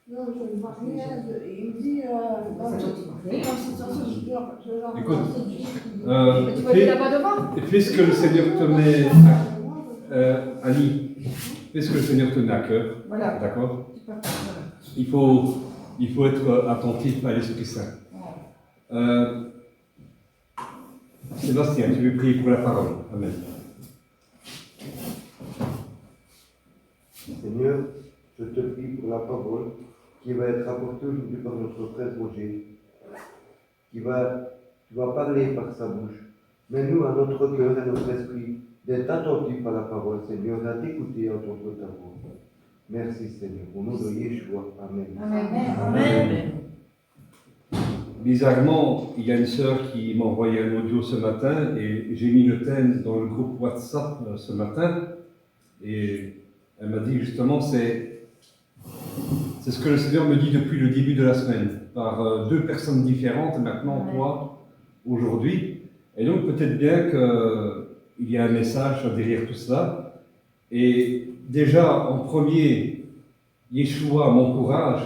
Non, je ne vois rien. Il me dit, Écoute, Mais tu vas aller là-bas devant. fais ce que le Seigneur te met, Annie, fais ce que le Seigneur te met à cœur. Voilà. D'accord? Voilà. Il faut être attentif à l'Esprit Saint. Sébastien, tu veux prier pour la parole. Amen. Seigneur, je te prie pour la parole qui va être apportée aujourd'hui par notre frère Roger, qui va parler par sa bouche. Mais nous, à notre cœur et à notre esprit, d'être attentifs à la parole, Seigneur, à t'écouter et à entendre ta voix. Merci, Seigneur. Au nom de Yeshua. Amen. Amen. Amen. Bizarrement, il y a une sœur qui m'a envoyé un audio ce matin et j'ai mis le thème dans le groupe WhatsApp ce matin et elle m'a dit justement c'est ce que le Seigneur me dit depuis le début de la semaine par deux personnes différentes maintenant, toi, aujourd'hui. Et donc peut-être bien qu'il y a un message derrière tout cela. Et déjà en premier, Yeshua m'encourage.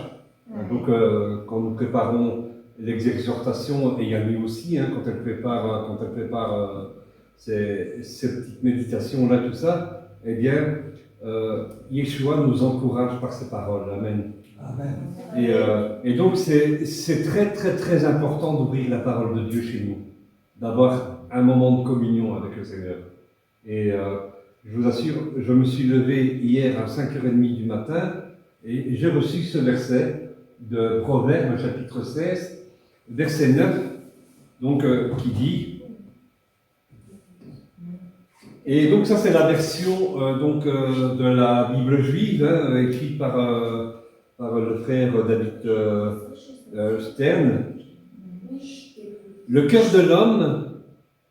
Donc quand nous préparons l'exhortation, et Yanni aussi, quand elle prépare ces petites méditations-là, tout ça, eh bien, Yeshua nous encourage par ses paroles. Amen. Amen. Et donc, c'est très, très, très important d'ouvrir la parole de Dieu chez nous, d'avoir un moment de communion avec le Seigneur. Et je vous assure, je me suis levé hier à 5h30 du matin, et j'ai reçu ce verset de Proverbes, chapitre 16, verset 9, donc, qui dit, et donc ça c'est la version de la Bible juive, écrite par le frère David Stern. Le cœur de l'homme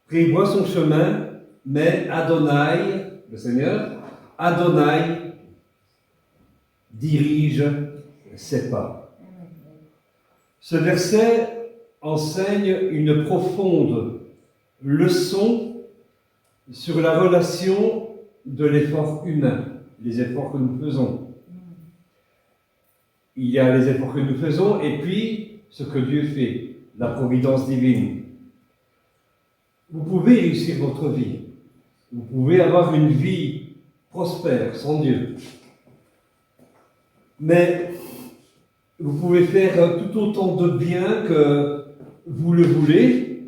prévoit son chemin, mais Adonai, le Seigneur, Adonai dirige ses pas. Ce verset enseigne une profonde leçon sur la relation de l'effort humain, les efforts que nous faisons. Il y a les efforts que nous faisons et puis ce que Dieu fait, la providence divine. Vous pouvez réussir votre vie, vous pouvez avoir une vie prospère sans Dieu, mais vous pouvez faire tout autant de bien que vous le voulez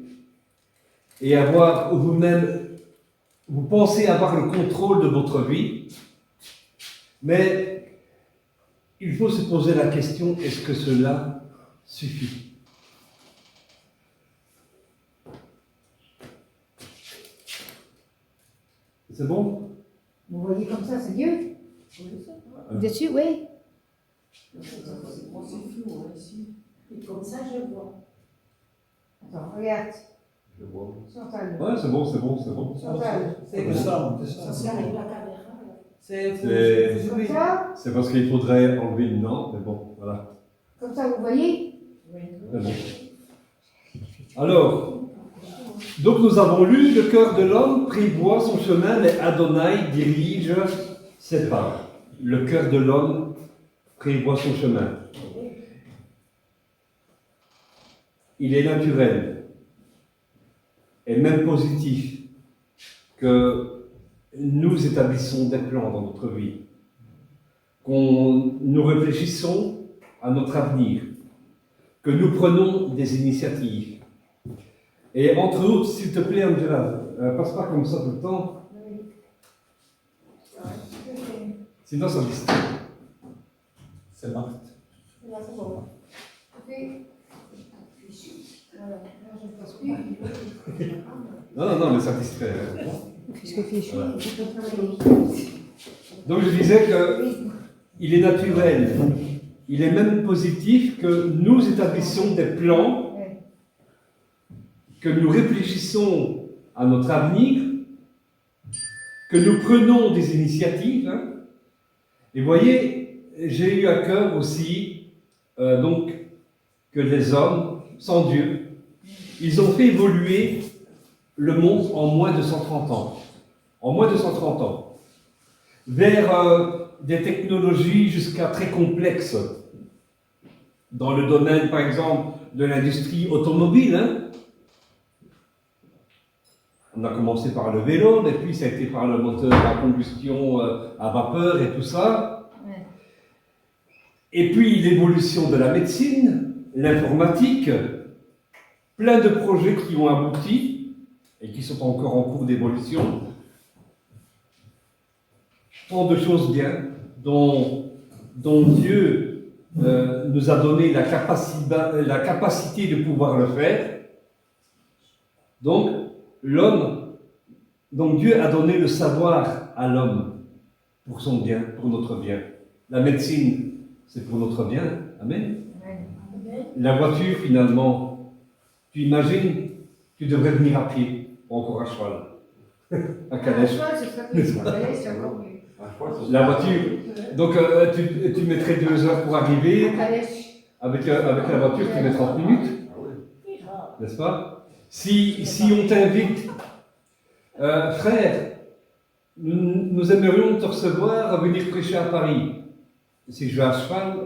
et avoir vous-même, vous pensez avoir le contrôle de votre vie, mais il faut se poser la question, est-ce que cela suffit? C'est bon? Vous voyez comme ça, c'est Dieu? Vous êtes sûr? Oui. Moi, c'est flou, ici. Et comme ça, je vois. Attends, regarde. Je vois. Chantal. Ouais, c'est bon. Chantal. C'est le sang, Ça avec la caméra. Comme ça? C'est parce qu'il faudrait enlever une dent, mais bon, voilà. Comme ça, vous voyez? Oui. C'est bon. Alors, donc nous avons lu, le cœur de l'homme prévoit son chemin, mais Adonai dirige ses pas. Le cœur de l'homme prévoit son chemin. Il est naturel et même positif que nous établissons des plans dans notre vie, nous réfléchissons à notre avenir, que nous prenons des initiatives. Et entre autres, s'il te plaît, Angela, passe pas comme ça tout le temps, sinon ça distrait. C'est Marthe. Là, c'est bon. Non, mais ça distrait. Puisque fichu. Voilà. Donc je disais qu'il est naturel, il est même positif que nous établissions des plans, que nous réfléchissons à notre avenir, que nous prenons des initiatives. Et voyez, j'ai eu à cœur aussi donc que les hommes, sans Dieu, ils ont fait évoluer le monde en moins de 130 ans. En moins de 130 ans. Vers des technologies jusqu'à très complexes. dans le domaine, par exemple, de l'industrie automobile. Hein. On a commencé par le vélo, et puis ça a été par le moteur à combustion à vapeur et tout ça. Ouais. Et puis l'évolution de la médecine, l'informatique, plein de projets qui ont abouti et qui sont encore en cours d'évolution. Tant de choses bien dont Dieu nous a donné la capacité de pouvoir le faire. Donc, Dieu a donné le savoir à l'homme pour son bien, pour notre bien. La médecine, c'est pour notre bien. Amen. Ouais. La voiture, finalement, tu imagines, tu devrais venir à pied, ou encore à cheval, à calèche. Ah, ce serait plus. À calèche, c'est encore mieux. La voiture, donc tu mettrais 2 heures pour arriver, À calèche. avec la voiture, tu mets 30 minutes, n'est-ce pas? Si on t'invite, frère, nous aimerions te recevoir à venir prêcher à Paris. Si je vais à cheval,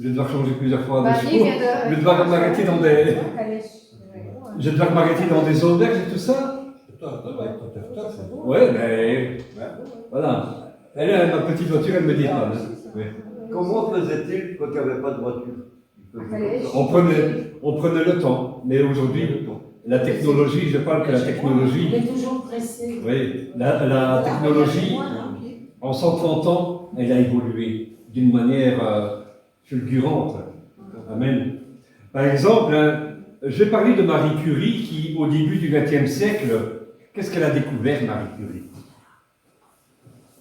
je dois changer plusieurs fois de chevaux, je dois m'arrêter dans des... À calèche. Je dois m'arrêter dans des auberges et tout ça. Ouais, mais voilà. Elle, ma petite voiture, elle me dit pas. Hein. Oui. Comment faisait-il quand il n'y avait pas de voiture? On prenait le temps, mais aujourd'hui, la technologie, je parle que la Il technologie, est toujours pressé. oui, la technologie, en 130 ans, elle a évolué d'une manière fulgurante. Amen. Par exemple, hein, je vais parler de Marie Curie qui, au début du XXe siècle, qu'est-ce qu'elle a découvert, Marie Curie?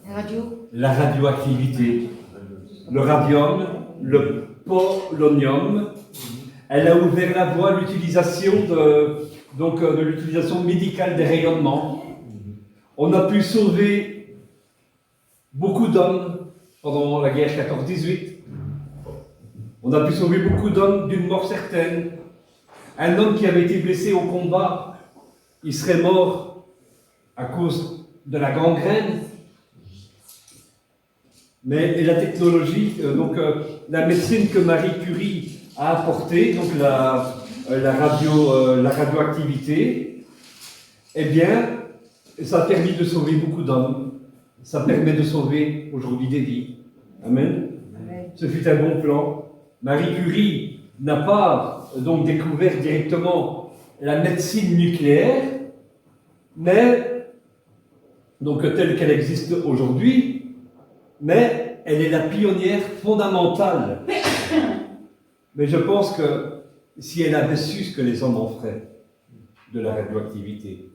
La radio. La radioactivité, le radium, le polonium. Elle a ouvert la voie à l'utilisation de l'utilisation médicale des rayonnements. On a pu sauver beaucoup d'hommes pendant la guerre 14-18. On a pu sauver beaucoup d'hommes d'une mort certaine. Un homme qui avait été blessé au combat, il serait mort à cause de la gangrène. Mais la technologie, la médecine que Marie Curie a apportée, donc la radioactivité, eh bien, ça a permis de sauver beaucoup d'hommes. Ça permet de sauver aujourd'hui des vies. Amen. Ce fut un bon plan. Marie Curie n'a pas donc découvert directement la médecine nucléaire, mais donc telle qu'elle existe aujourd'hui, mais elle est la pionnière fondamentale. Mais je pense que si elle avait su ce que les hommes en feraient de la radioactivité,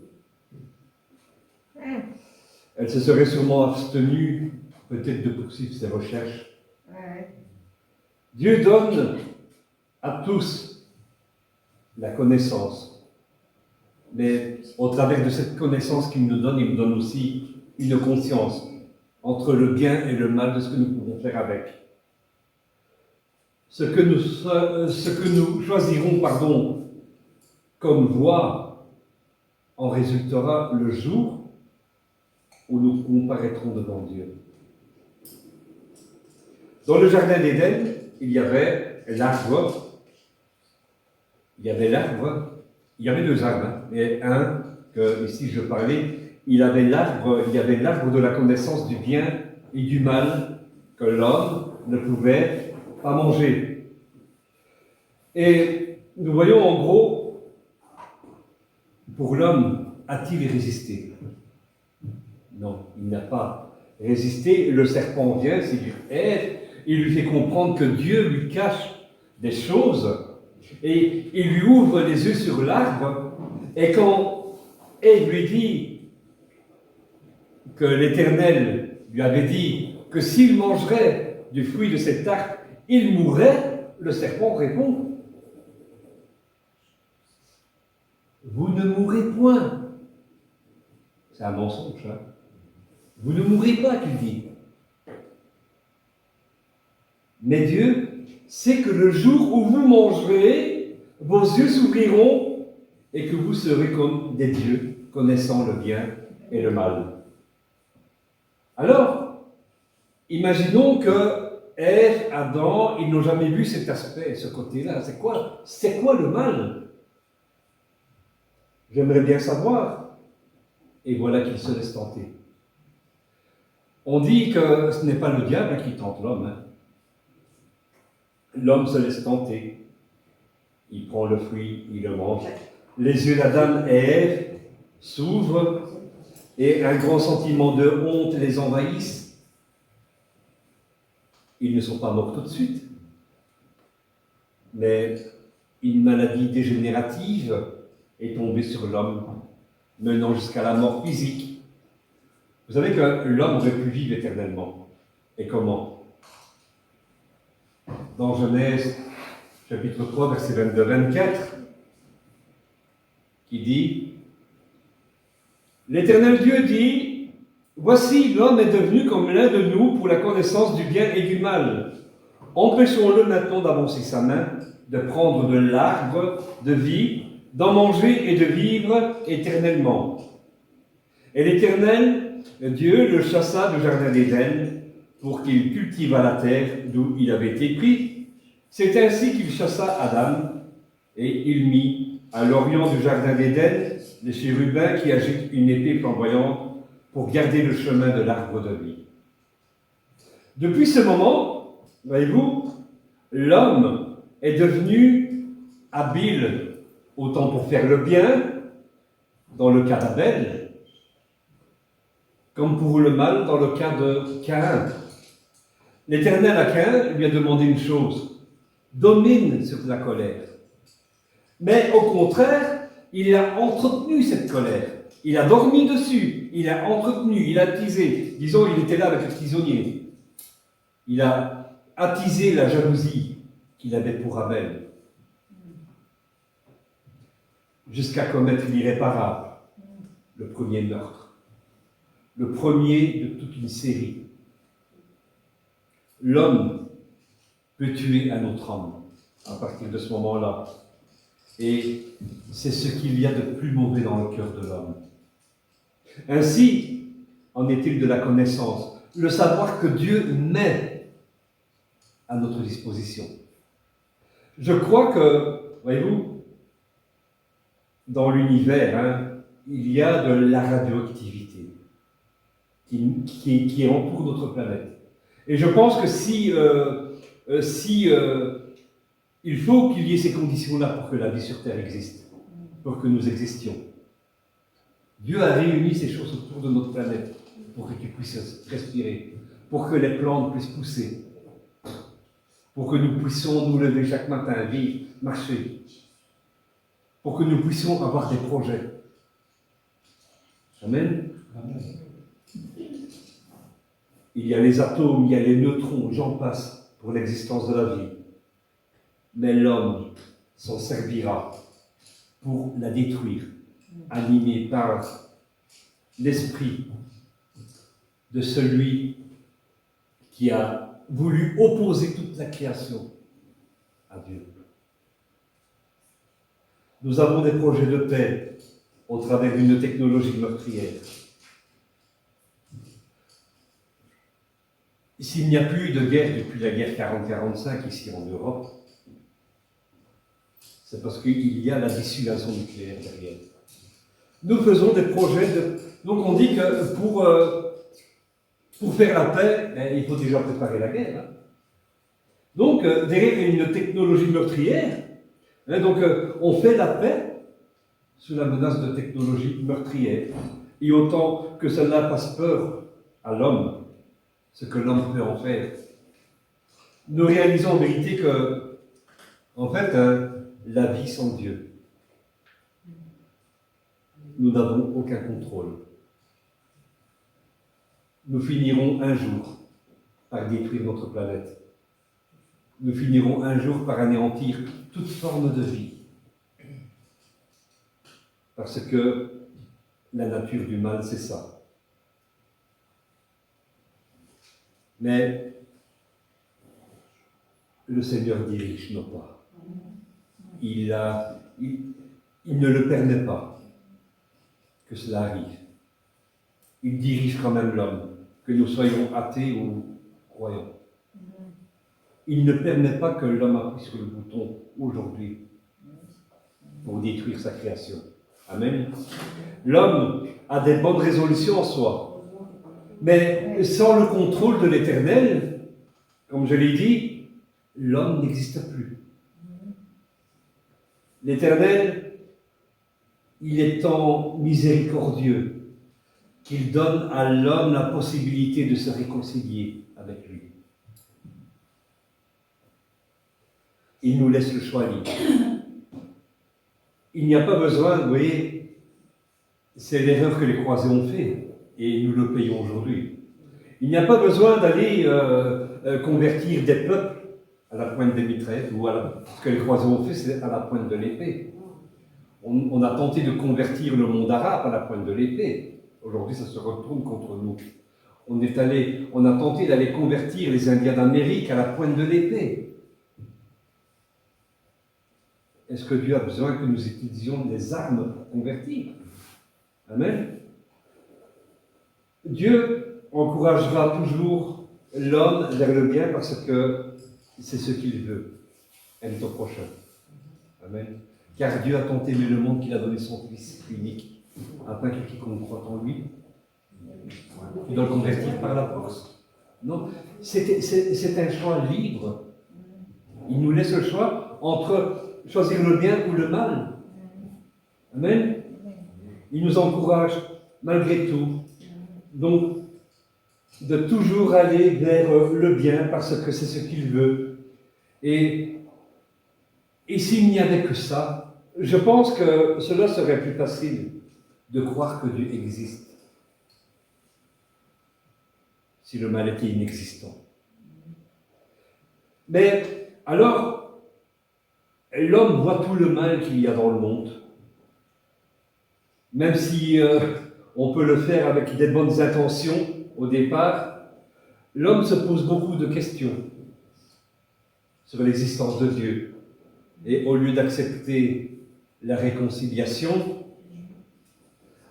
elle se serait sûrement abstenue peut-être de poursuivre ses recherches. Dieu donne à tous la connaissance, mais au travers de cette connaissance qu'il nous donne, il nous donne aussi une conscience entre le bien et le mal de ce que nous pouvons faire avec. Ce que nous choisirons, comme voie en résultera le jour où nous comparaîtrons devant Dieu. Dans le jardin d'Éden, il y avait l'arbre. Il y avait 2 arbres, hein, et un que ici je parlais. Il y avait l'arbre de la connaissance du bien et du mal que l'homme ne pouvait pas manger. Et nous voyons en gros, pour l'homme, a-t-il résisté? Non, il n'a pas résisté. Le serpent vient, c'est du Ève, il lui fait comprendre que Dieu lui cache des choses et il lui ouvre les yeux sur l'arbre. Et quand Ève lui dit que l'Éternel lui avait dit que s'il mangerait du fruit de cet arbre, il mourrait, le serpent répond: vous ne mourrez point. C'est un mensonge, hein. Vous ne mourrez pas, tu dis. Mais Dieu sait que le jour où vous mangerez, vos yeux s'ouvriront et que vous serez comme des dieux, connaissant le bien et le mal. Alors, imaginons que Ève, Adam, ils n'ont jamais vu cet aspect, ce côté-là. C'est quoi le mal? J'aimerais bien savoir. Et voilà qu'ils se laissent tenter. On dit que ce n'est pas le diable qui tente l'homme. Hein. L'homme se laisse tenter. Il prend le fruit, il le mange. Les yeux d'Adam et Ève s'ouvrent et un grand sentiment de honte les envahisse. Ils ne sont pas morts tout de suite, mais une maladie dégénérative est tombée sur l'homme, menant jusqu'à la mort physique. Vous savez que l'homme aurait pu vivre éternellement. Et comment? Dans Genèse, chapitre 3, verset 22-24, qui dit « L'Éternel Dieu dit, voici l'homme est devenu comme l'un de nous pour la connaissance du bien et du mal. Empêchons-le maintenant d'avancer sa main, de prendre de l'arbre de vie, d'en manger et de vivre éternellement. Et l'Éternel Dieu le chassa du jardin d'Éden pour qu'il cultivât la terre d'où il avait été pris. C'est ainsi qu'il chassa Adam et il mit à l'orient du jardin d'Éden les chérubins qui agitent une épée flamboyante pour garder le chemin de l'arbre de vie. » Depuis ce moment, voyez-vous, l'homme est devenu habile autant pour faire le bien, dans le cas d'Abel, comme pour le mal dans le cas de Caïn. L'Éternel à Caïn lui a demandé une chose, domine sur la colère. Mais au contraire, il a entretenu cette colère. Il a dormi dessus, il a entretenu, il a attisé. Disons, il était là avec le tisonnier. Il a attisé la jalousie qu'il avait pour Abel, jusqu'à commettre l'irréparable, le premier meurtre. Le premier de toute une série. L'homme peut tuer un autre homme à partir de ce moment-là. Et c'est ce qu'il y a de plus mauvais dans le cœur de l'homme. Ainsi, en est-il de la connaissance, le savoir que Dieu met à notre disposition. Je crois que, voyez-vous, dans l'univers, il y a de la radioactivité qui entoure notre planète. Et je pense que si il faut qu'il y ait ces conditions-là pour que la vie sur Terre existe, pour que nous existions. Dieu a réuni ces choses autour de notre planète pour que tu puisses respirer, pour que les plantes puissent pousser, pour que nous puissions nous lever chaque matin, vivre, marcher, pour que nous puissions avoir des projets. Amen. Amen. Il y a les atomes, il y a les neutrons, j'en passe pour l'existence de la vie. Mais l'homme s'en servira pour la détruire, animé par l'esprit de celui qui a voulu opposer toute la création à Dieu. Nous avons des projets de paix au travers d'une technologie meurtrière. S'il n'y a plus de guerre depuis la guerre 40-45 ici en Europe, c'est parce qu'il y a la dissuasion nucléaire derrière. Nous faisons des projets de... Donc on dit que pour faire la paix, il faut déjà préparer la guerre. Donc derrière une technologie meurtrière, donc on fait la paix sous la menace de technologie meurtrière. Et autant que cela fasse peur à l'homme, ce que l'homme peut en faire. Nous réalisons en vérité que, en fait, la vie sans Dieu, nous n'avons aucun contrôle. Nous finirons un jour par détruire notre planète. Nous finirons un jour par anéantir toute forme de vie. Parce que la nature du mal, c'est ça. Mais le Seigneur dirige nos pas. Il ne le permet pas que cela arrive. Il dirige quand même l'homme, que nous soyons athées ou croyants. il ne permet pas que l'homme appuie sur le bouton aujourd'hui pour détruire sa création. Amen. L'homme a des bonnes résolutions en soi, mais sans le contrôle de l'Éternel, comme je l'ai dit, l'homme n'existe plus. L'Éternel, il est tant miséricordieux qu'il donne à l'homme la possibilité de se réconcilier avec lui. Il nous laisse le choix libre. Il n'y a pas besoin, vous voyez, c'est l'erreur que les croisés ont fait, et nous le payons aujourd'hui. Il n'y a pas besoin d'aller convertir des peuples à la pointe des mitraillettes, ou ce que les croisés ont fait, c'est à la pointe de l'épée. On a tenté de convertir le monde arabe à la pointe de l'épée. Aujourd'hui, ça se retourne contre nous. On a tenté d'aller convertir les Indiens d'Amérique à la pointe de l'épée. Est-ce que Dieu a besoin que nous utilisions des armes pour convertir? Amen. Dieu encouragera toujours l'homme vers le bien parce que c'est ce qu'il veut. Aime ton prochain. Amen. Car Dieu a tant aimé le monde qu'il a donné son Fils unique, afin que quiconque croit en lui, il doit le convertir par la force. Non, c'est un choix libre. Il nous laisse le choix entre choisir le bien ou le mal. Amen. Il nous encourage, malgré tout, donc, de toujours aller vers le bien parce que c'est ce qu'il veut. Et s'il n'y avait que ça, je pense que cela serait plus facile de croire que Dieu existe si le mal était inexistant. Mais alors, l'homme voit tout le mal qu'il y a dans le monde, même si on peut le faire avec des bonnes intentions au départ, l'homme se pose beaucoup de questions sur l'existence de Dieu. Et au lieu d'accepter la réconciliation,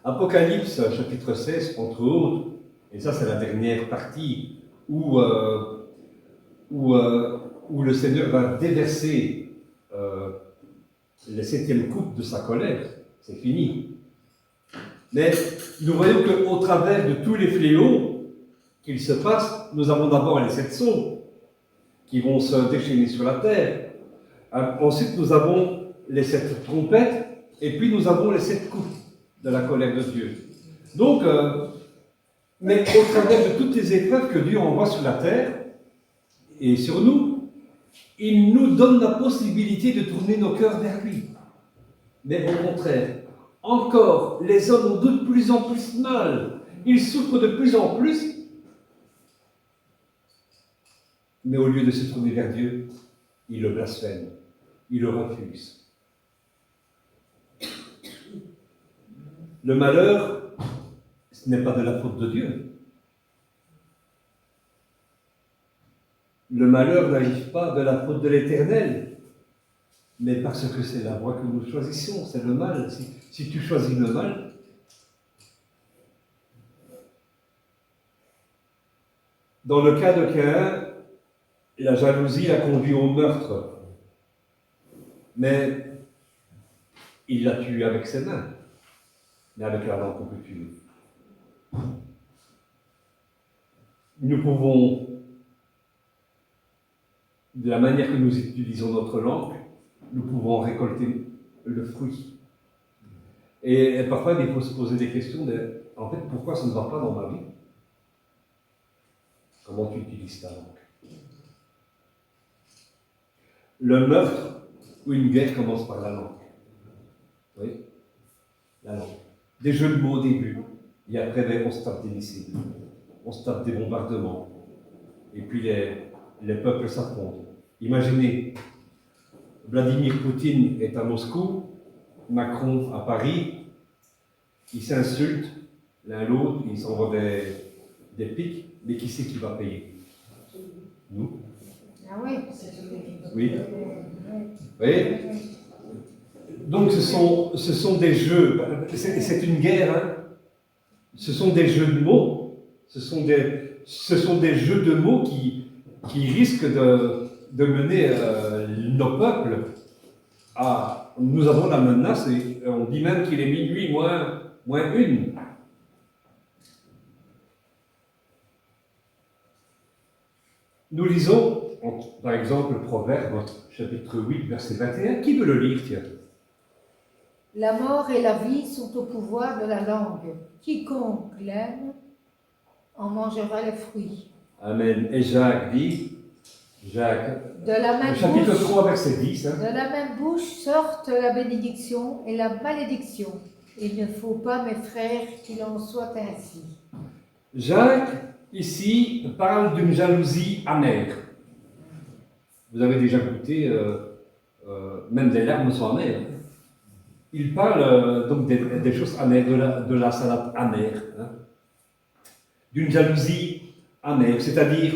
Apocalypse, chapitre 16, entre autres, et ça c'est la dernière partie où le Seigneur va déverser les 7e coupe de sa colère, c'est fini. Mais nous voyons qu'au travers de tous les fléaux qu'il se passe, nous avons d'abord les 7 sceaux qui vont se déchaîner sur la terre. Ensuite, nous avons les 7 trompettes, et puis nous avons les 7 coupes de la colère de Dieu. Donc, mais au travers de toutes les épreuves que Dieu envoie sur la terre et sur nous, il nous donne la possibilité de tourner nos cœurs vers lui. Mais au contraire, encore, les hommes ont de plus en plus mal. Ils souffrent de plus en plus. Mais au lieu de se tourner vers Dieu, ils le blasphèment. Ils le refusent. Le malheur, ce n'est pas de la faute de Dieu. Le malheur n'arrive pas de la faute de l'Éternel, mais parce que c'est la voie que nous choisissons, c'est le mal. Si tu choisis le mal, dans le cas de Caïn, la jalousie l'a conduit au meurtre, mais il l'a tué avec ses mains, mais avec la langue qu'on peut tuer. Nous pouvons, de la manière que nous utilisons notre langue, nous pouvons récolter le fruit. Et parfois, il faut se poser des questions de, en fait, pourquoi ça ne va pas dans ma vie? Comment tu utilises ta langue? Le meurtre ou une guerre commence par la langue. Oui, la langue. Des jeux de mots au début, et après, on se tape des missiles, on se tape des bombardements, et puis les peuples s'affrontent. Imaginez, Vladimir Poutine est à Moscou, Macron à Paris, ils s'insultent l'un l'autre, ils s'envoient des pics, mais qui c'est qui va payer? Nous? Ah oui. Oui. Vous voyez? Donc ce sont des jeux, c'est une guerre, hein? Ce sont des jeux de mots, ce sont des jeux de mots qui risquent de mener nos peuples à... Nous avons la menace, et on dit même qu'il est minuit moins une. Nous lisons, par exemple, le Proverbe, chapitre 8, verset 21. Qui veut le lire, tiens? La mort et la vie sont au pouvoir de la langue. Quiconque l'aime en mangera les fruits. Amen. Et Jacques dit, Jacques, De la même chapitre bouche, 3, verset 10. Hein. de la même bouche sortent la bénédiction et la malédiction. Il ne faut pas, mes frères, qu'il en soit ainsi. Jacques, ici, parle d'une jalousie amère. Vous avez déjà goûté, même des larmes sont amères. Il parle donc des choses amères, de la salade amère. Hein. D'une jalousie amère, c'est-à-dire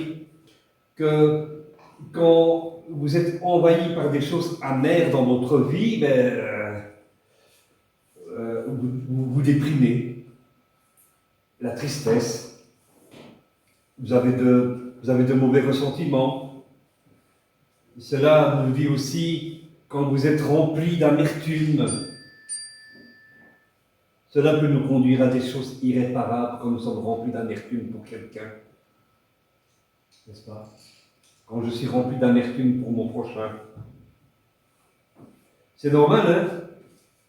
que quand vous êtes envahi par des choses amères dans votre vie, vous déprimez, la tristesse, vous avez de mauvais ressentiments. Cela nous dit aussi quand vous êtes rempli d'amertume. Cela peut nous conduire à des choses irréparables quand nous sommes remplis d'amertume pour quelqu'un. N'est-ce pas? Quand je suis rempli d'amertume pour mon prochain. C'est normal, hein?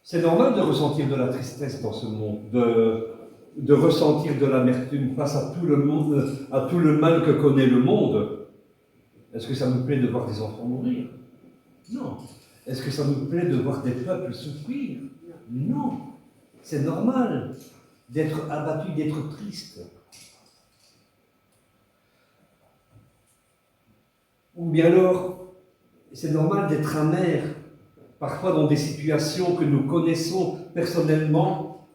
C'est normal de ressentir de la tristesse dans ce monde, de ressentir de l'amertume face à tout le monde, à tout le mal que connaît le monde. Est-ce que ça nous plaît de voir des enfants mourir? Non. Est-ce que ça nous plaît de voir des peuples souffrir? Non. C'est normal d'être abattu, d'être triste. Ou bien alors, c'est normal d'être amer, parfois dans des situations que nous connaissons personnellement.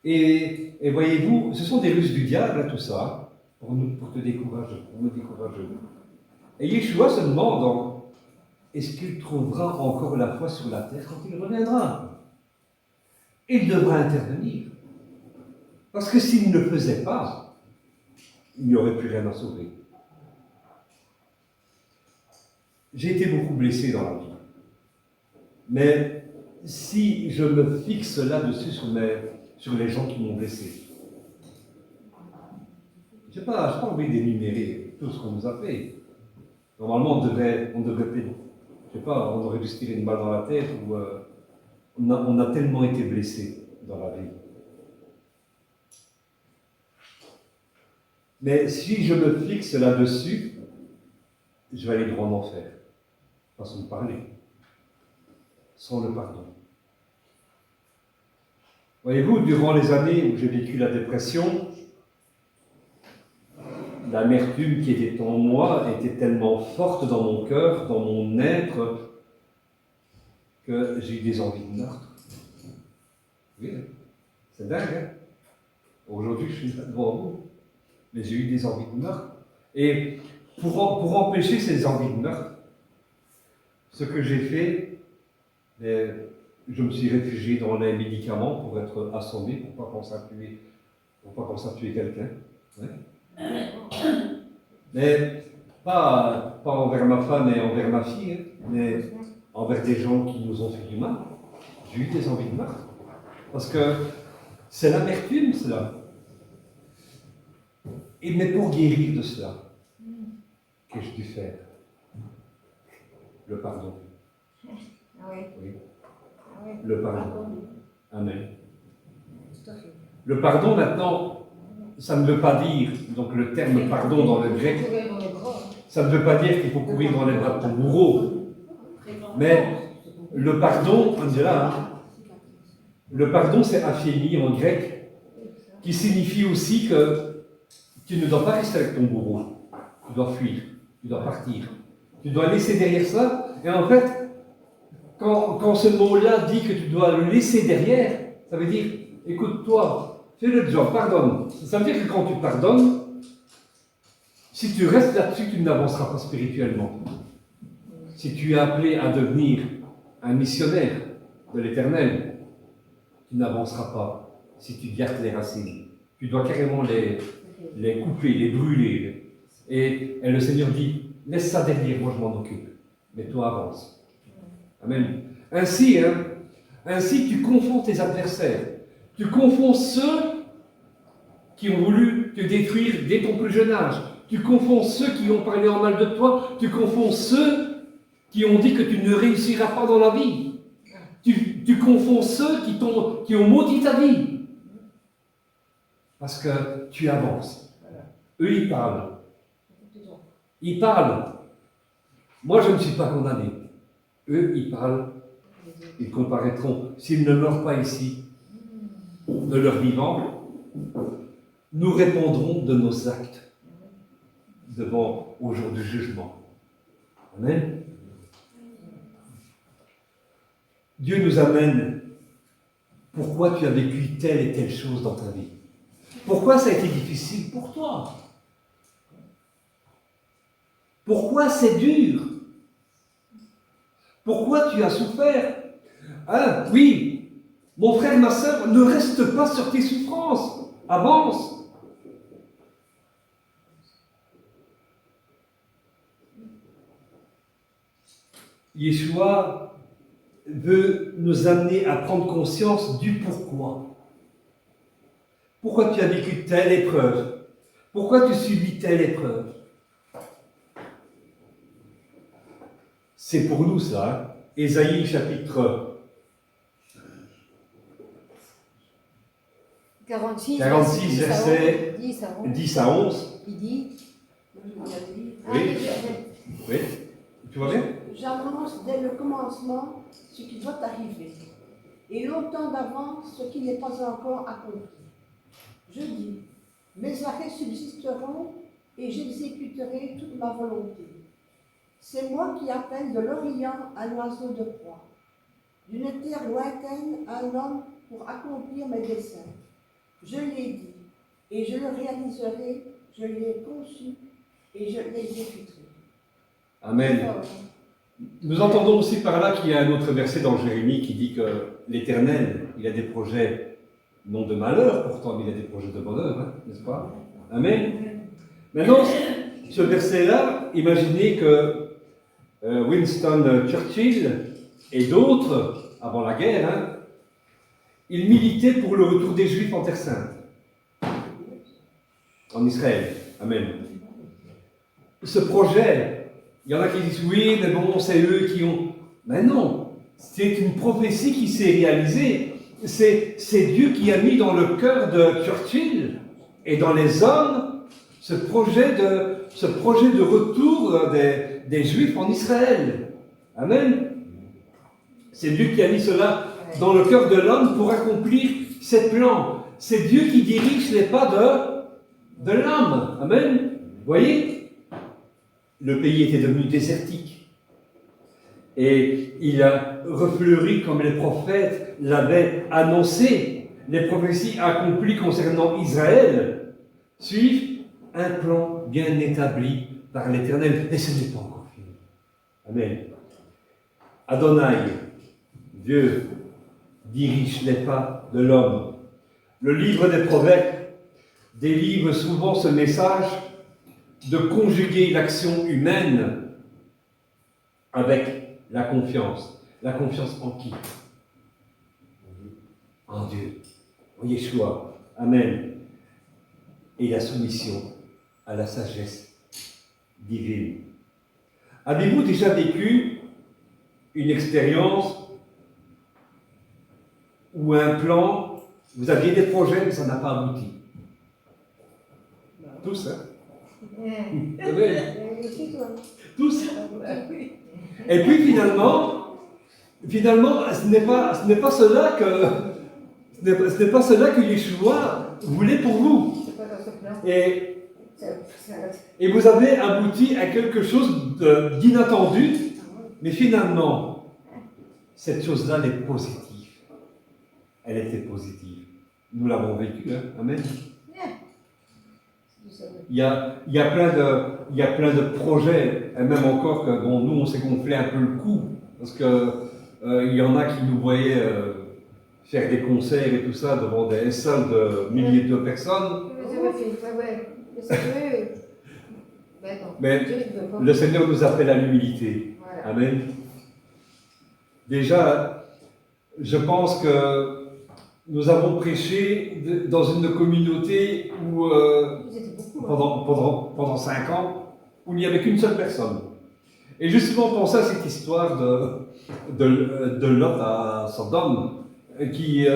Et voyez-vous, ce sont des ruses du diable, tout ça, pour te décourager, pour me décourager. Et Yeshua se demande, est-ce qu'il trouvera encore la foi sur la terre quand il reviendra? Il devra intervenir. Parce que s'il ne le faisait pas, il n'y aurait plus rien à sauver. J'ai été beaucoup blessé dans la vie. Mais si je me fixe là-dessus sur les gens qui m'ont blessé, je n'ai pas envie d'énumérer tout ce qu'on nous a fait. Normalement, on devrait je sais pas, on aurait dû se tirer une balle dans la tête ou on a tellement été blessés dans la vie. Mais si je me fixe là-dessus, je vais aller droit en enfer. Façon de parler. Sans le pardon. Voyez-vous, durant les années où j'ai vécu la dépression, l'amertume qui était en moi était tellement forte dans mon cœur, dans mon être, que j'ai eu des envies de meurtre. Oui, c'est dingue, hein? Aujourd'hui, je suis là devant vous, mais j'ai eu des envies de meurtre. Et pour empêcher ces envies de meurtre, ce que j'ai fait, je me suis réfugié dans les médicaments pour être assommé, pour pas penser à tuer quelqu'un. Ouais. Mais pas envers ma femme et envers ma fille, hein, mais envers des gens qui nous ont fait du mal. J'ai eu des envies de meurtre. Parce que c'est l'amertume, cela. Mais pour guérir de cela, qu'ai-je dû faire? Le pardon. Oui. Le pardon. Amen. Le pardon, maintenant, ça ne veut pas dire, donc le terme pardon dans le grec, ça ne veut pas dire qu'il faut courir dans les bras de ton bourreau. Mais le pardon, on dit là, hein, le pardon c'est aphémie en grec, qui signifie aussi que tu ne dois pas rester avec ton bourreau. Tu dois fuir, tu dois partir. Tu dois laisser derrière ça. Et en fait, quand ce mot-là dit que tu dois le laisser derrière, ça veut dire, écoute-toi, fais le job, pardonne. Ça veut dire que quand tu pardonnes, si tu restes là-dessus, tu n'avanceras pas spirituellement. Si tu es appelé à devenir un missionnaire de l'Éternel, tu n'avanceras pas si tu gardes les racines. Tu dois carrément les couper, les brûler. Et le Seigneur dit, laisse ça derrière, moi je m'en occupe. Mais toi avance. Amen. Ainsi, tu confonds tes adversaires. Tu confonds ceux qui ont voulu te détruire dès ton plus jeune âge. Tu confonds ceux qui ont parlé en mal de toi. Tu confonds ceux qui ont dit que tu ne réussiras pas dans la vie. Tu confonds ceux qui ont maudit ta vie. Parce que tu avances. Eux, ils parlent. Ils parlent. Moi, je ne suis pas condamné. Eux, ils parlent. Ils comparaîtront. S'ils ne meurent pas ici, de leur vivant, nous répondrons de nos actes devant au jour du jugement. Amen. Dieu nous amène. Pourquoi tu as vécu telle et telle chose dans ta vie? Pourquoi ça a été difficile pour toi? Pourquoi c'est dur? Pourquoi tu as souffert? Hein? Oui, mon frère, ma sœur, ne reste pas sur tes souffrances. Avance. Yeshua veut nous amener à prendre conscience du pourquoi. Pourquoi tu as vécu telle épreuve? Pourquoi tu subis telle épreuve? C'est pour nous ça. Hein? Ésaïe chapitre 46 versets 10 à 11. Il dit. Oui. Oui. Tu vois bien? J'annonce dès le commencement ce qui doit arriver, et longtemps d'avance ce qui n'est pas encore accompli. Je dis, mes arrêts subsisteront et j'exécuterai toute ma volonté. C'est moi qui appelle de l'Orient un oiseau de proie, d'une terre lointaine un homme pour accomplir mes desseins. Je l'ai dit, et je le réaliserai, je l'ai conçu, et je l'exécuterai. Amen. Nous entendons aussi par là qu'il y a un autre verset dans Jérémie qui dit que l'Éternel, il a des projets, non de malheur pourtant, mais il a des projets de bonheur, hein, n'est-ce pas? Amen. Maintenant, ce verset-là, imaginez que Winston Churchill et d'autres, avant la guerre, hein, ils militaient pour le retour des Juifs en Terre Sainte, en Israël. Amen. Ce projet, il y en a qui disent oui, mais bon, c'est eux qui ont. Mais non, c'est une prophétie qui s'est réalisée. C'est Dieu qui a mis dans le cœur de Churchill et dans les hommes ce projet de retour des Juifs en Israël. Amen. C'est Dieu qui a mis cela dans le cœur de l'homme pour accomplir ses plans. C'est Dieu qui dirige les pas de l'homme. Amen. Vous voyez? Le pays était devenu désertique. Et il a refleuri comme les prophètes l'avaient annoncé. Les prophéties accomplies concernant Israël suivent un plan bien établi par l'Éternel. Et ce n'est pas encore fini. Amen. Adonai, Dieu, dirige les pas de l'homme. Le livre des Proverbes délivre souvent ce message de conjuguer l'action humaine avec la confiance. La confiance en qui? En Dieu, en Yeshua. Amen. Et la soumission à la sagesse divine. Avez-vous déjà vécu une expérience ou un plan, vous aviez des projets, mais ça n'a pas abouti? Tous, hein? Tous. Et puis finalement, ce n'est pas cela que Yeshua voulait pour vous. Et vous avez abouti à quelque chose d'inattendu, mais finalement, cette chose-là, elle est positive. Elle était positive. Nous l'avons vécu, hein? Amen. Il y a plein de projets, et même encore que bon, nous on s'est gonflé un peu le cou, parce que il y en a qui nous voyaient faire des concerts et tout ça devant des salles de milliers de personnes. Ben non, Mais Dieu ne veut pas. le Seigneur nous appelle à l'humilité. Voilà. Amen. Déjà, je pense que nous avons prêché dans une communauté où, Vous êtes beaucoup. Hein. pendant 5 ans, où il n'y avait qu'une seule personne. Et justement, pensez à cette histoire de Lot à Sodome, qui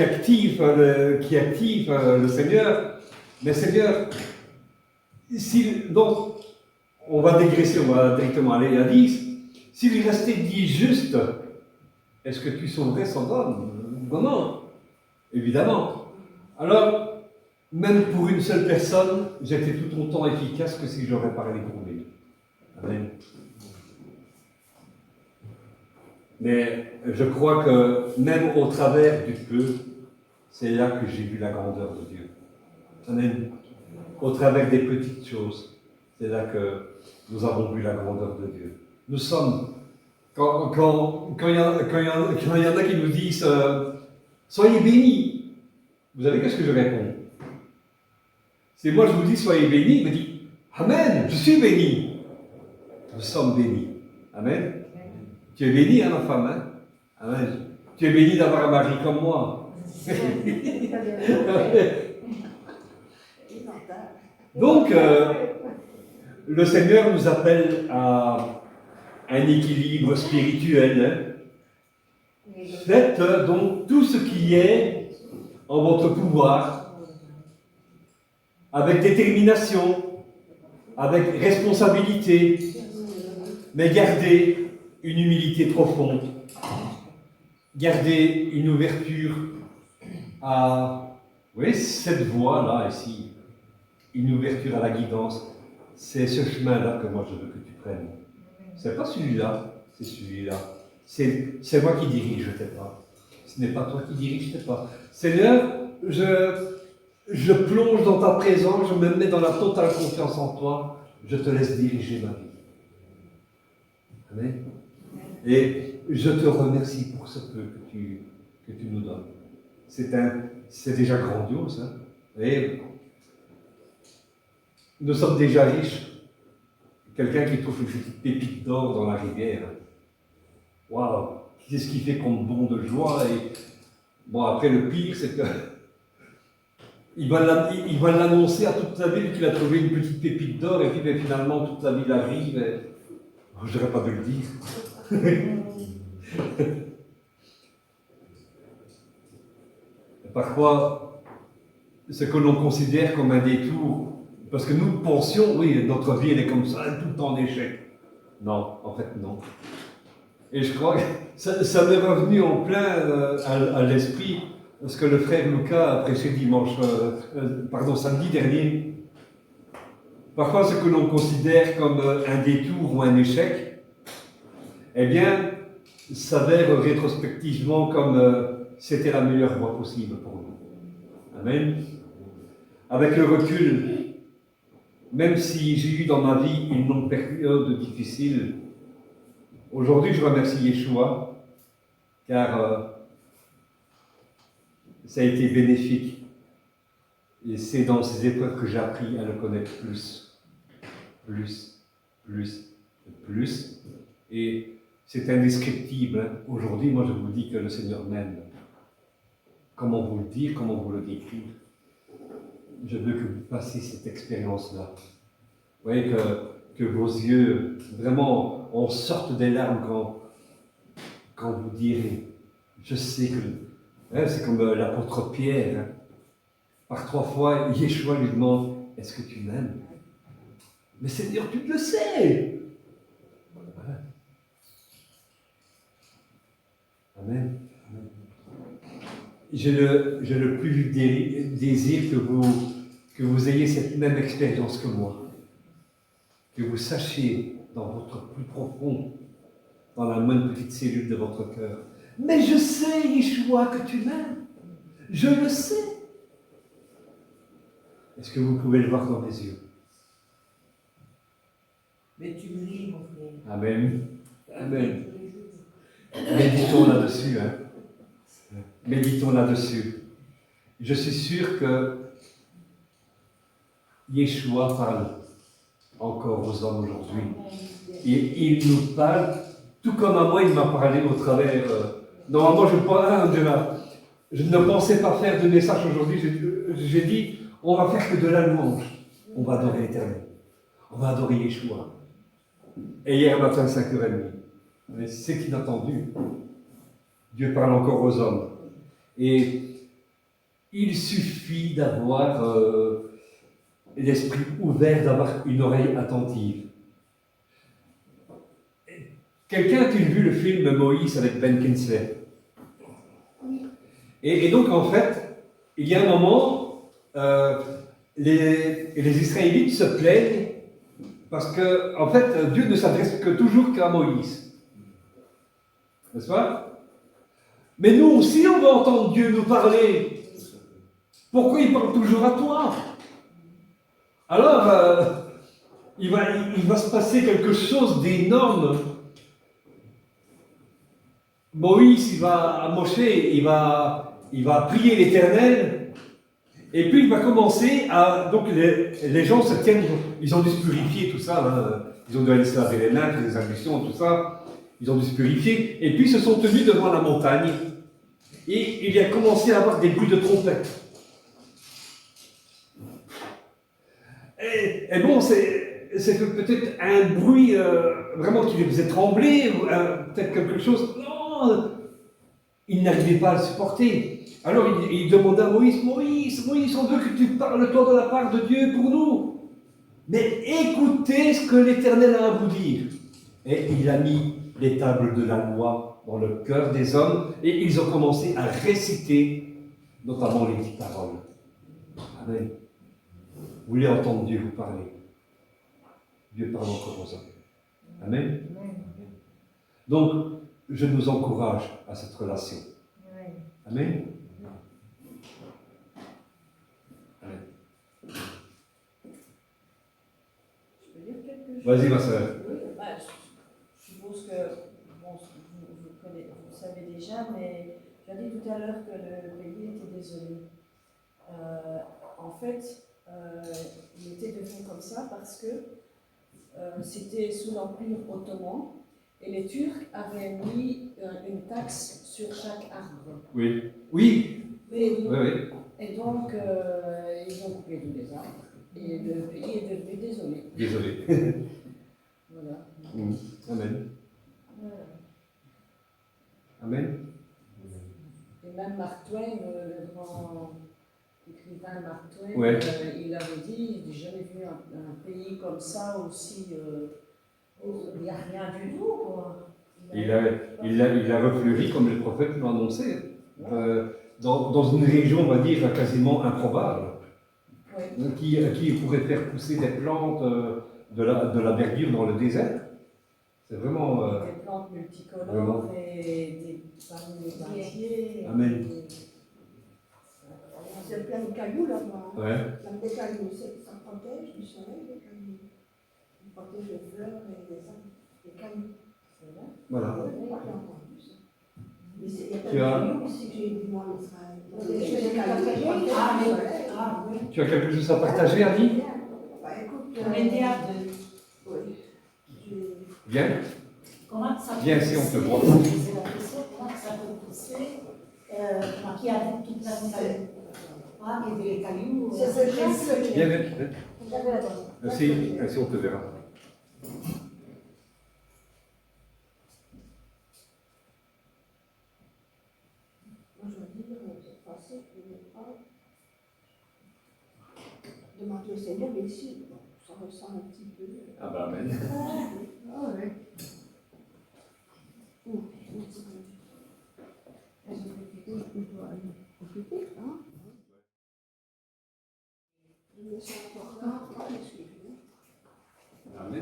active le Seigneur. Mais Seigneur, donc, on va dégraisser, on va directement aller à 10. S'il restait 10 justes, est-ce que tu sauverais Sodome? Non, évidemment. Alors, même pour une seule personne, j'étais tout autant efficace que si j'aurais parlé pour lui. Amen. Mais je crois que même au travers du peu, c'est là que j'ai vu la grandeur de Dieu. Amen. Au travers des petites choses, c'est là que nous avons vu la grandeur de Dieu. Nous sommes, quand il y en a qui nous disent soyez bénis, vous savez qu'est-ce que je réponds? C'est moi je vous dis soyez bénis, il me dit Amen, je suis béni. Nous sommes bénis. Amen. Tu es béni, hein, ma femme, hein? Amen. Tu es béni d'avoir un mari comme moi. Donc, le Seigneur nous appelle à un équilibre spirituel. Hein. Faites donc tout ce qui est en votre pouvoir, avec détermination, avec responsabilité, mais gardez une humilité profonde, gardez une ouverture à, vous voyez, cette voie-là, ici, une ouverture à la guidance, c'est ce chemin-là que moi je veux que tu prennes. C'est pas celui-là, c'est celui-là. C'est moi qui dirige, je t'ai pas. Ce n'est pas toi qui dirige, je t'ai pas. Seigneur, je plonge dans ta présence, je me mets dans la totale confiance en toi, je te laisse diriger ma vie. Amen. Et je te remercie pour ce peu que tu nous donnes. C'est déjà grandiose. Hein? Et nous sommes déjà riches. Quelqu'un qui trouve une petite pépite d'or dans la rivière. Waouh! Qu'est-ce qui fait qu'on bond de joie? Et bon, après, le pire, c'est que il va l'annoncer à toute sa vie qu'il a trouvé une petite pépite d'or, et puis ben, finalement, toute sa vie arrive. Et... Oh, je n'aurais pas dû le dire. Parfois, ce que l'on considère comme un détour, parce que nous pensions, oui, notre vie elle est comme ça, tout le temps en échec. Non, en fait non. Et je crois que ça m'est revenu en plein à l'esprit, ce que le frère Lucas a prêché samedi dernier. Parfois, ce que l'on considère comme un détour ou un échec, eh bien, s'avère rétrospectivement comme c'était la meilleure voie possible pour nous. Amen. Avec le recul, même si j'ai eu dans ma vie une longue période difficile, aujourd'hui je remercie Yeshua, car ça a été bénéfique. Et c'est dans ces épreuves que j'ai appris à le connaître plus. Et c'est indescriptible. Hein. Aujourd'hui, moi je vous dis que le Seigneur m'aime. Comment vous le dire, comment vous le décrire? Je veux que vous passiez cette expérience-là. Vous voyez que vos yeux, vraiment, en sortent des larmes quand vous direz. Je sais que, hein, c'est comme l'apôtre Pierre. Hein. Par 3 fois, Yeshua lui demande, est-ce que tu m'aimes? Mais Seigneur, tu le sais. Voilà. Amen. J'ai le plus vif désir que vous ayez cette même expérience que moi. Que vous sachiez dans votre plus profond, dans la moindre petite cellule de votre cœur. Mais je sais, Yeshua, que tu m'aimes. Je le sais. Est-ce que vous pouvez le voir dans mes yeux? Mais tu brilles, mon frère. Amen. Amen. Méditons là-dessus. Hein. Méditons là-dessus. Je suis sûr que Yeshua parle encore aux hommes aujourd'hui. Et il nous parle, tout comme à moi, il m'a parlé au travers. Normalement, je ne pensais pas faire de message aujourd'hui. J'ai dit, on va faire que de la louange. On va adorer l'Éternel. On va adorer Yeshua. Et hier matin, 5h30. Mais c'est inattendu. Dieu parle encore aux hommes. Et il suffit d'avoir l'esprit ouvert, d'avoir une oreille attentive. Quelqu'un a-t-il vu le film Moïse avec Ben Kingsley? Et donc, en fait, il y a un moment, les Israélites se plaignent parce que, en fait, Dieu ne s'adresse que toujours qu'à Moïse. N'est-ce pas? Mais nous aussi, on va entendre Dieu nous parler. Pourquoi il parle toujours à toi? Alors, il va se passer quelque chose d'énorme. Moïse, Moshe, il va prier l'Éternel, et puis il va commencer à... Donc les gens se tiennent, ils ont dû se purifier, tout ça, hein. Ils ont dû aller se laver les mains, faire des ablutions, tout ça, ils ont dû se purifier, et puis ils se sont tenus devant la montagne, et il a commencé à avoir des bruits de trompette. Et bon, c'est peut-être un bruit vraiment qui les faisait trembler, ou peut-être quelque chose. Non, il n'arrivait pas à le supporter. Alors il demanda à Moïse, Moïse, on veut que tu parles toi de la part de Dieu pour nous. Mais écoutez ce que l'Éternel a à vous dire. Et il a mis les tables de la loi dans le cœur des hommes, et ils ont commencé à réciter, notamment les 10 paroles. Amen. Vous voulez entendre Dieu vous parler? Dieu parle encore aux hommes. Amen. Donc, je nous encourage à cette relation. Amen. Amen. Je peux dire quelque chose? Vas-y, ma soeur. Oui, bah, je suppose que bon, vous savez déjà, mais j'ai dit tout à l'heure que le pays était désolé. En fait, il était devenu comme ça parce que c'était sous l'Empire ottoman et les Turcs avaient mis une taxe sur chaque arbre. Oui. Oui. Et, Oui. et donc, ils ont coupé tous les arbres et le pays est devenu désolé. Désolé. Voilà. Amen. Voilà. Amen. Et même Mark Twain, le grand écrivain Mark Twain, Ouais. il avait dit, j'ai jamais vu un pays comme ça aussi, il n'y a rien du tout, quoi. Il a refleuri comme le prophète l'a annoncé. Dans une région, on va dire, quasiment improbable. Oui. Qui pourrait faire pousser des plantes de la verdure dans le désert. C'est vraiment... Des plantes multicolores vraiment. et des palmiers. Amen. C'est plein de cailloux là-bas. Hein. Ouais. Plein de cailloux, ça protège du soleil, les cailloux. Ça protège les fleurs et les arbres, les cailloux. C'est vrai. Voilà. Oui, j'ai entendu ça. Mais il y a Tu plein as- de cailloux ici que j'ai vu moi en Israël. Des choses Des cailloux qui protègent Ah, du oui. soleil. Ah, oui. Tu as quelque chose à partager, Annie? Bah écoute, On était à deux. oui. Viens. Comment ça peut Viens ici, on te pousser? voit. C'est la question, comment ça peut pousser qui a toute la montagne. Ah, et des cailloux. C'est ce genre que Viens. Ainsi, on te verra. Moi, je veux dire, cette fois-ci, je n'ai pas demandé au Seigneur, mais ici, bon, ça ressent un petit peu. Ah bah amen. Ah oui. C'est important, Amen.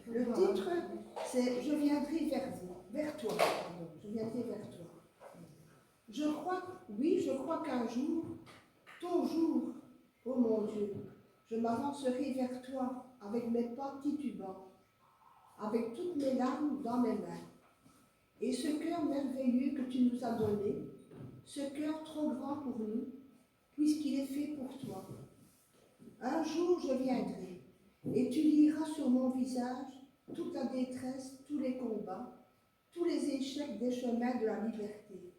le titre, c'est Je viendrai vers vous, vers toi. Pardon, je viendrai vers toi. Je crois qu'un jour, ton jour, ô mon Dieu, je m'avancerai vers toi avec mes pas titubants, avec toutes mes larmes dans mes mains. Et ce cœur merveilleux que tu nous as donné, ce cœur trop grand pour nous, puisqu'il est fait pour toi. Un jour je viendrai, et tu liras sur mon visage toute la détresse, tous les combats, tous les échecs des chemins de la liberté.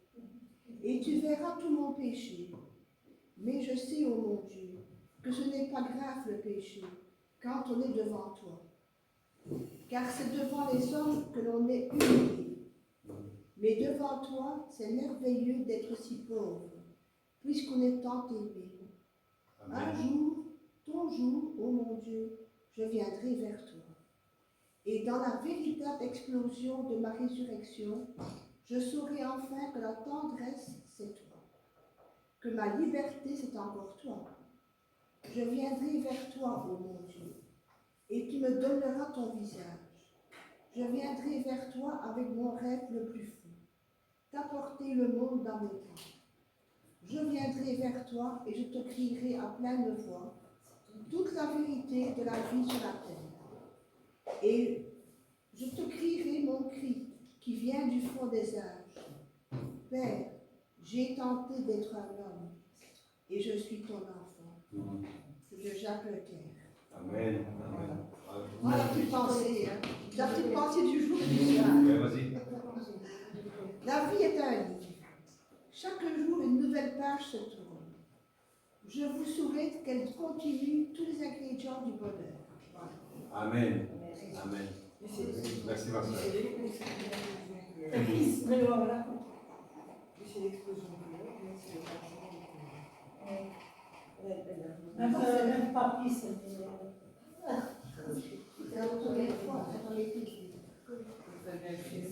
Et tu verras tout mon péché. Mais je sais, ô mon Dieu, que ce n'est pas grave le péché quand on est devant toi. Car c'est devant les hommes que l'on est humilié. Mais devant toi, c'est merveilleux d'être si pauvre, puisqu'on est tant aimé. Un jour, ton jour, ô mon Dieu, je viendrai vers toi. Et dans la véritable explosion de ma résurrection, je saurai enfin que la tendresse, c'est toi, que ma liberté, c'est encore toi. Je viendrai vers toi, ô mon Dieu, et tu me donneras ton visage. Je viendrai vers toi avec mon rêve le plus fou, t'apporter le monde dans mes bras. Je viendrai vers toi et je te crierai à pleine voix toute la vérité de la vie sur la terre. Et je te crierai mon cri qui vient du fond des âges. Père, j'ai tenté d'être un homme et je suis ton enfant. C'est de Jacques Leclerc. Amen. Amen. Voilà la petite pensée, hein. La petite pensée du jour du soir. Ouais, vas-y. La vie est un livre. Chaque jour, une nouvelle page se tourne. Je vous souhaite qu'elle continue tous les ingrédients du bonheur. Voilà. Amen. Amen. Merci, ma soeur. Mais voilà. C'est l'explosion du monde, mais c'est le changement du monde. Même pas pris, c'était. C'est la première fois, c'est dans l'été. Vous avez bien fait.